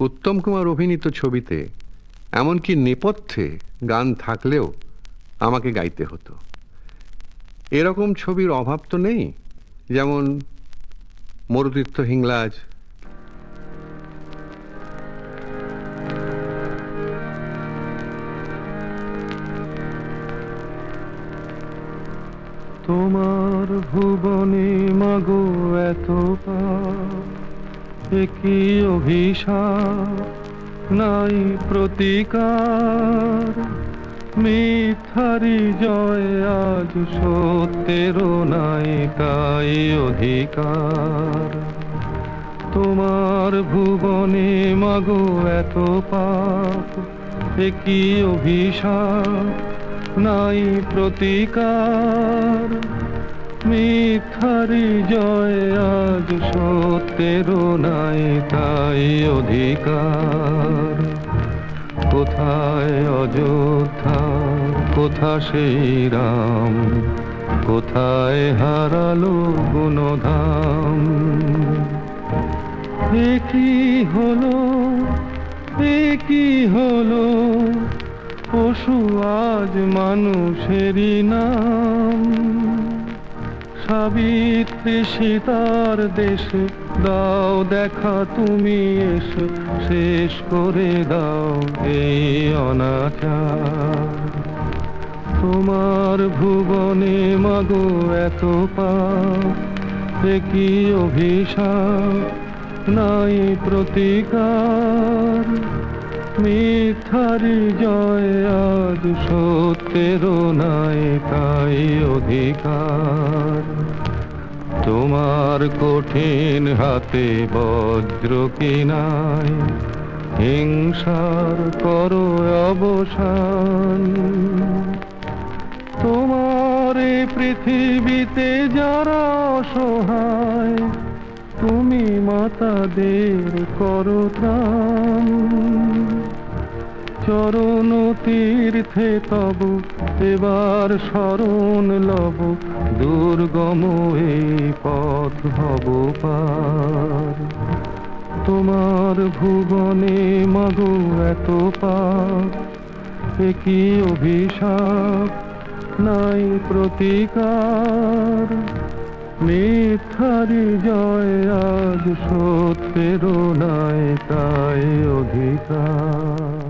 উত্তম কুমার অভিনীত ছবিতে এমনকি নেপথ্যে গান থাকলেও আমাকে গাইতে হতো। এরকম ছবির অভাব তো নেই, যেমন মরুতীর্থ হিংলাজ, তোমার ভুবনে মাগো এত কি অভিশাপ নাই প্রতিকার, মিথ্যারি জয় আজ সত্যেরও নাই কাই অধিকার। তোমার ভুবনে মাগো এত পাপ, কি অভিশাপ নাই প্রতিকার, মিথ্যারি জয় আজ সত্যেরও নাই তাই অধিকার। কোথায় অযোধ্যা, কোথা সেই রাম, কোথায় হারালো গুণধাম। এ কি হলো, এ কি হলো, পশু আজ মানুষেরই নাম। সাবিত্রী সীতার দেশে দাও দেখা তুমি এসে, শেষ করে দাও এই অনাচার। তোমার ভুবনে মাগো এত পাপ, কি অভিশাপ নাই প্রতিকার, মিথ্যারি জয় আজ সত্যেরও নাই তাই অধিকার। তোমার কঠিন হাতে বজ্র কি নাই, হিংসার করো অবসান। তোমার এই পৃথিবীতে যারা অসহায়, তুমি মাতাদের করো ত্রাণ। চরণ তীর্থে তব এবার শরণ লব, দুর্গম এই পথ ভব পার। তোমার ভুবনে মাগো এত পাপ, কি অভিশাপ নাই প্রতিকার, মিথ্যারি জয় আজ সত্যেরও নাই তাই অধিকার।